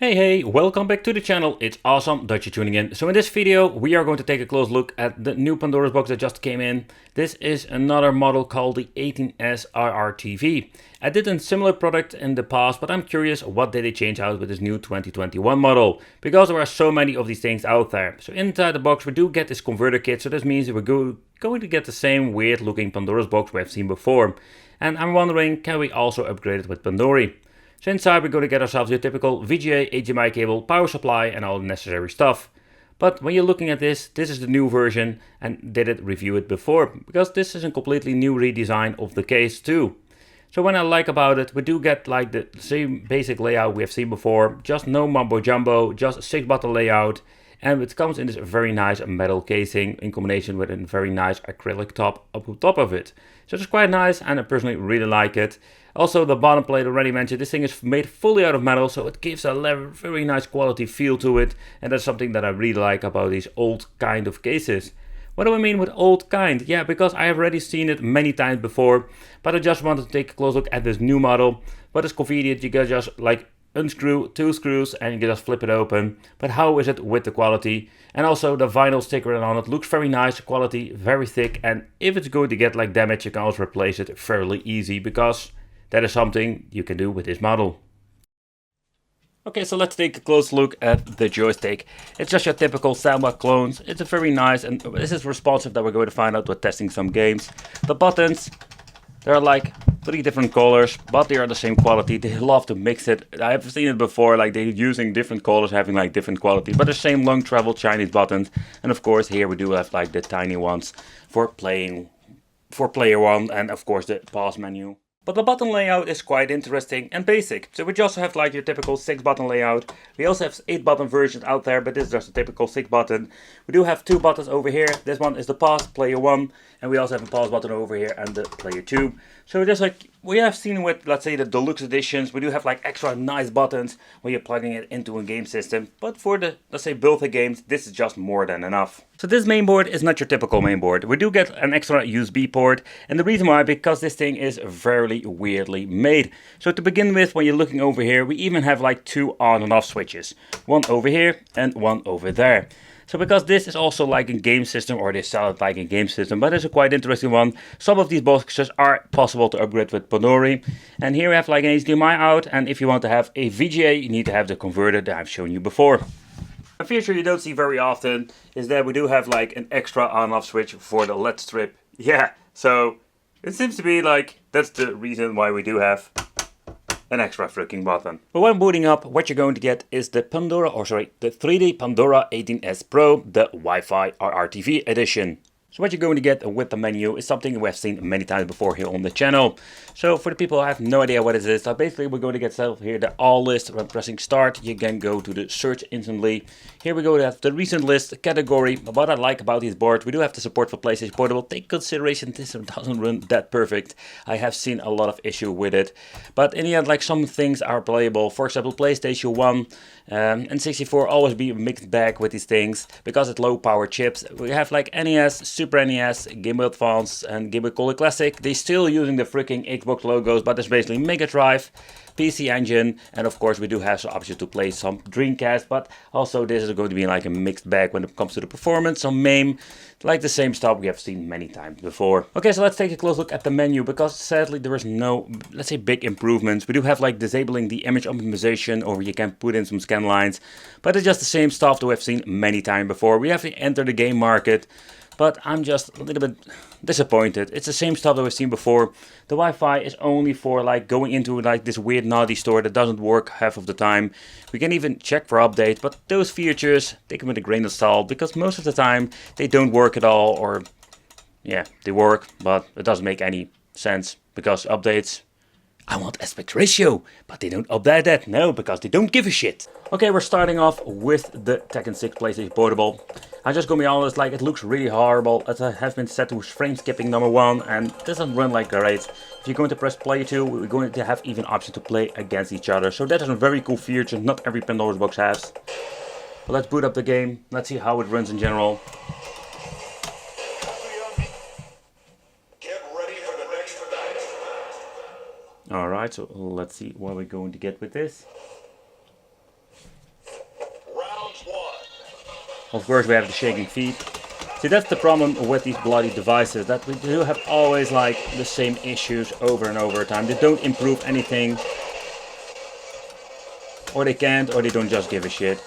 Hey, welcome back to the channel. It's awesome that you're tuning in. So in this video, we are going to take a close look at the new Pandora's box that just came in. This is another model called the 18S RRTV. I did a similar product in the past, but I'm curious what did they change out with this new 2021 model? Because there are so many of these things out there. So inside the box, we do get this converter kit. So this means we're going to get the same weird looking Pandora's box we have seen before. And I'm wondering, can we also upgrade it with Pandora? So inside we're going to get ourselves your typical VGA, HDMI cable, power supply and all the necessary stuff. But when you're looking at this is the new version and didn't review it before, because this is a completely new redesign of the case too. So what I like about it, we do get like the same basic layout we have seen before, just no mumbo jumbo, just a 6-button layout. And it comes in this very nice metal casing in combination with a very nice acrylic top up on top of it. So it's quite nice and I personally really like it. Also the bottom plate already mentioned, this thing is made fully out of metal, so it gives a very nice quality feel to it. And that's something that I really like about these old kind of cases. What do I mean with old kind? Yeah, because I have already seen it many times before, but I just wanted to take a close look at this new model. But it's convenient, you can just like unscrew 2 screws and you can just flip it open. But how is it with the quality? And also the vinyl sticker on it looks very nice, quality very thick, and if it's going to get like damage you can also replace it fairly easy, because that is something you can do with this model. Okay, so let's take a close look at the joystick. It's just your typical Samba clones. It's a very nice, and this is responsive that we're going to find out with testing some games. The buttons, they're like 3 different colors, but they are the same quality. They love to mix it. I've seen it before, like they're using different colors, having like different quality, but the same long travel Chinese buttons. And of course here we do have like the tiny ones for playing, for player 1, and of course the pause menu. But the button layout is quite interesting and basic. So we just have like your typical 6-button layout. We also have 8-button versions out there, but this is just a typical 6-button. We do have 2 buttons over here. This one is the pause, player 1. And we also have a pause button over here and the player 2. So just like we have seen with, let's say, the deluxe editions, we do have like extra nice buttons when you're plugging it into a game system. But for the, let's say, built games, this is just more than enough. So this mainboard is not your typical mainboard. We do get an extra USB port, and the reason why, because this thing is very weirdly made. So to begin with, when you're looking over here, we even have like 2 on and off switches. One over here and one over there. So because this is also like a game system, or they sell it like a game system, but it's a quite interesting one. Some of these boxes are possible to upgrade with Pandora. And here we have like an HDMI out, and if you want to have a VGA, you need to have the converter that I've shown you before. A feature you don't see very often is that we do have like an extra on-off switch for the LED strip. Yeah, so it seems to be like that's the reason why we do have an extra freaking button. But when booting up, what you're going to get is the the 3D Pandora 18S Pro, the Wi-Fi RRTV edition. So what you're going to get with the menu is something we have seen many times before here on the channel. So for the people who have no idea what it is, so basically we're going to get set up here the all list. When pressing start, you can go to the search instantly. Here we go to have the recent list category. What I like about these boards, we do have the support for PlayStation Portable. Take consideration this doesn't run that perfect. I have seen a lot of issue with it. But in the end, like some things are playable. For example, PlayStation 1 and 64 always be a mixed bag with these things because it's low power chips. We have like NES, Super NES, Game Boy Advance and Game Boy Color Classic. They're still using the freaking Xbox logos, but it's basically Mega Drive, PC Engine, and of course we do have some options to play some Dreamcast, but also this is going to be like a mixed bag when it comes to the performance, some MAME, like the same stuff we have seen many times before. Okay, so let's take a close look at the menu, because sadly there is no, let's say, big improvements. We do have like disabling the image optimization, or you can put in some scan lines, but it's just the same stuff that we've seen many times before. We have to enter the game market, but I'm just a little bit disappointed. It's the same stuff that we've seen before. The Wi-Fi is only for like going into like this weird naughty store that doesn't work half of the time. We can even check for updates, but those features, take them with a grain of salt, because most of the time they don't work at all, or yeah, they work, but it doesn't make any sense, because updates, I want aspect ratio, but they don't update that, no, because they don't give a shit. Okay, we're starting off with the Tekken 6 PlayStation Portable. I'm just gonna be honest, like it looks really horrible. It has been set to frame skipping #1 and doesn't run like great. If you're going to press play 2, we're going to have even option to play against each other. So that is a very cool feature, not every Pandora's box has. But let's boot up the game, let's see how it runs in general. Alright, so let's see what we're going to get with this. Of course we have the shaking feet. See, that's the problem with these bloody devices, that we do have always like the same issues over and over time. They don't improve anything. Or they can't, or they don't just give a shit.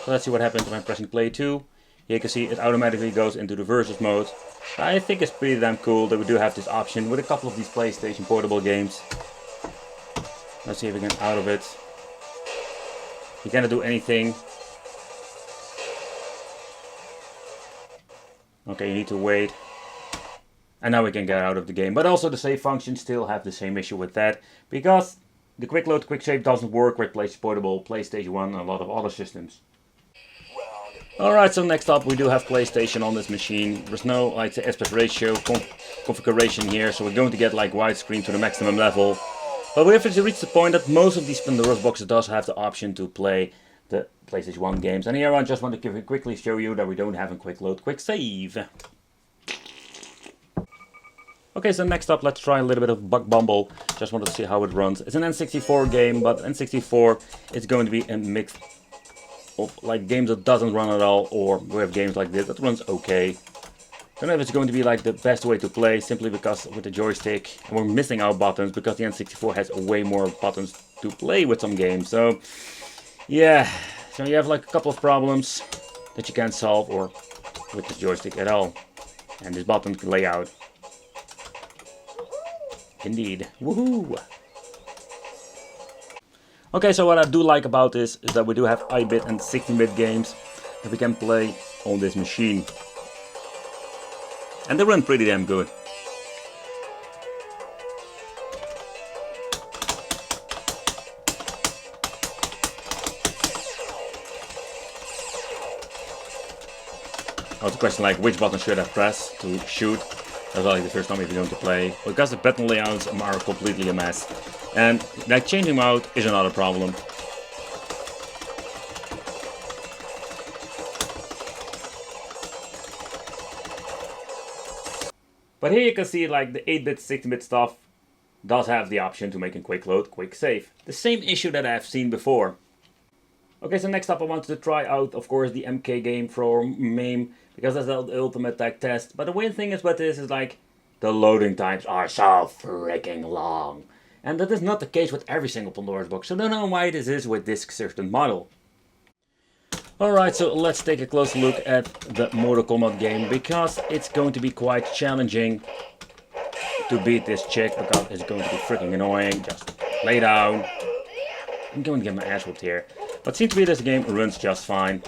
So let's see what happens when I'm pressing play 2. Here you can see it automatically goes into the versus mode. I think it's pretty damn cool that we do have this option with a couple of these PlayStation portable games. Let's see if we get out of it. You cannot do anything. Okay, you need to wait. And now we can get out of the game. But also the save function still have the same issue with that. Because the quick load, quick save doesn't work with PlayStation Portable, PlayStation 1 and a lot of other systems. Alright, so next up we do have PlayStation on this machine. There's no like the aspect ratio configuration here, so we're going to get like widescreen to the maximum level. But we have reached the point that most of these Pandora's boxes does have the option to play the PlayStation 1 games. And here I just want to quickly show you that we don't have a quick load, quick save. Okay, so next up let's try a little bit of Bug Bumble. Just wanted to see how it runs. It's an N64 game, but N64 is going to be a mix of like games that doesn't run at all, or we have games like this that runs okay. Don't know if it's going to be like the best way to play, simply because with the joystick we're missing our buttons, because the N64 has way more buttons to play with some games. So yeah, so you have like a couple of problems that you can't solve or with the joystick at all. And this button layout. Indeed. Woohoo! Okay, so what I do like about this is that we do have 8-bit and 16-bit games that we can play on this machine. And they run pretty damn good. Now the question like, which button should I press to shoot? That's like the first time if you're going to play. Because the button layouts are completely a mess. And like changing them out is another problem. But here you can see like the 8-bit, 16-bit stuff does have the option to make a quick load, quick save. The same issue that I've seen before. Okay, so next up I wanted to try out, of course, the MK game from MAME, because that's the ultimate tech test. But the weird thing is with this is like, the loading times are so freaking long. And that is not the case with every single Pandora's box, so I don't know why this is with this certain model. Alright, so let's take a close look at the Mortal Kombat game, because it's going to be quite challenging to beat this chick, because it's going to be freaking annoying. Just lay down. I'm going to get my ass whooped here. But seems to be this game runs just fine.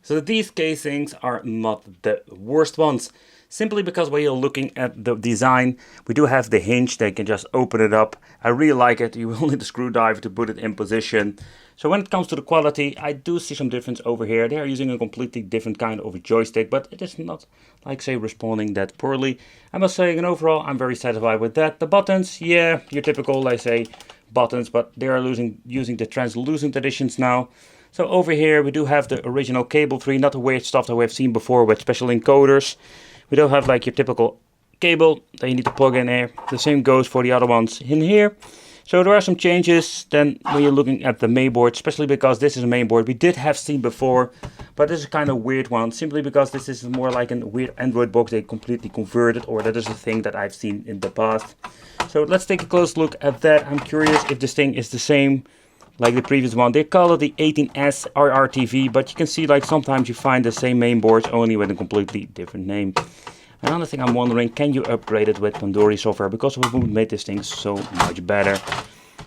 So these casings are not the worst ones. Simply because when you're looking at the design, we do have the hinge, they can just open it up. I really like it, you will need a screwdriver to put it in position. So when it comes to the quality, I do see some difference over here. They are using a completely different kind of a joystick, but it is not, like say, responding that poorly. I must say, and overall, I'm very satisfied with that. The buttons, yeah, your typical, like say, buttons, but they are using the translucent editions now. So over here, we do have the original cable tree, not the weird stuff that we've seen before with special encoders. We don't have like your typical cable that you need to plug in there. The same goes for the other ones in here. So there are some changes then when you're looking at the mainboard, especially because this is a mainboard we did have seen before, but this is kind of weird one, simply because this is more like a weird Android box they completely converted, or that is a thing that I've seen in the past. So let's take a close look at that. I'm curious if this thing is the same like the previous one. They call it the 18S RRTV, but you can see like sometimes you find the same mainboards only with a completely different name. Another thing I'm wondering, can you upgrade it with Pandora software, because we would make this thing so much better.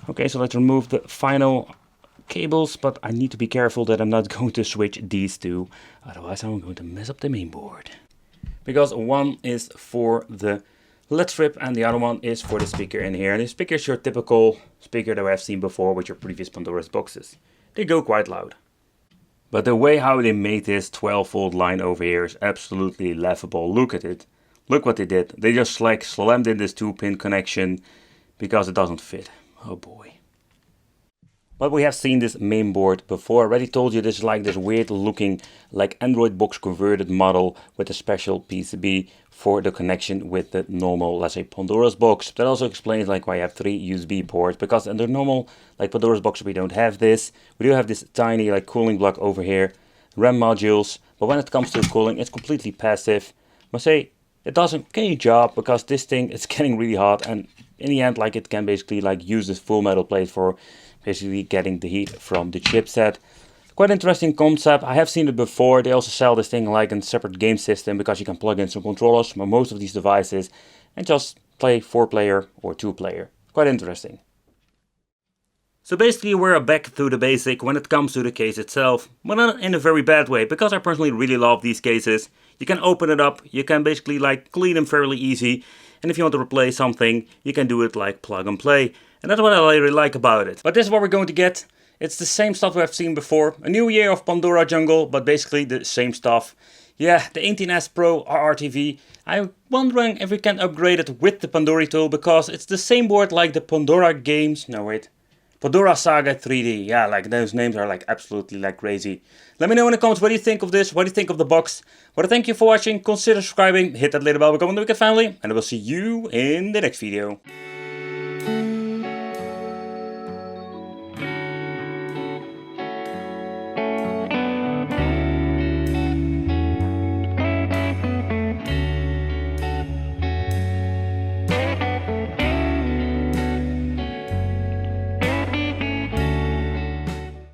Okay, so let's remove the final cables, but I need to be careful that I'm not going to switch these two, otherwise I'm going to mess up the mainboard. Because one is for the LED strip and the other one is for the speaker in here. And the speaker is your typical speaker that we have seen before with your previous Pandora's boxes. They go quite loud. But the way how they made this 12-volt line over here is absolutely laughable. Look at it. Look what they did. They just like slammed in this 2-pin connection because it doesn't fit. Oh boy. But we have seen this mainboard before. I already told you this is like this weird looking like Android box converted model with a special PCB for the connection with the normal, let's say, Pandora's box. That also explains like why you have 3 USB ports, because in the normal like Pandora's box we don't have this. We do have this tiny like cooling block over here, RAM modules, but when it comes to cooling, it's completely passive. I must say, it does an okay job because this thing is getting really hot, and in the end, like, it can basically like use this full metal plate for basically getting the heat from the chipset. Quite interesting concept. I have seen it before. They also sell this thing like a separate game system because you can plug in some controllers from most of these devices and just play 4-player or 2-player. Quite interesting. So basically we're back to the basic when it comes to the case itself, but not in a very bad way, because I personally really love these cases. You can open it up, you can basically like clean them fairly easy, and if you want to replace something, you can do it like plug and play. And that's what I really like about it. But this is what we're going to get. It's the same stuff we have seen before. A new year of Pandora jungle, but basically the same stuff. Yeah, the 18S Pro RRTV. I'm wondering if we can upgrade it with the Pandora tool, because it's the same board like the Pandora games. No, wait. Pandora Saga 3D. Yeah, like those names are like absolutely like crazy. Let me know in the comments what do you think of this, what do you think of the box. Well, thank you for watching, consider subscribing, hit that little bell, become the Wicked family, and I will see you in the next video.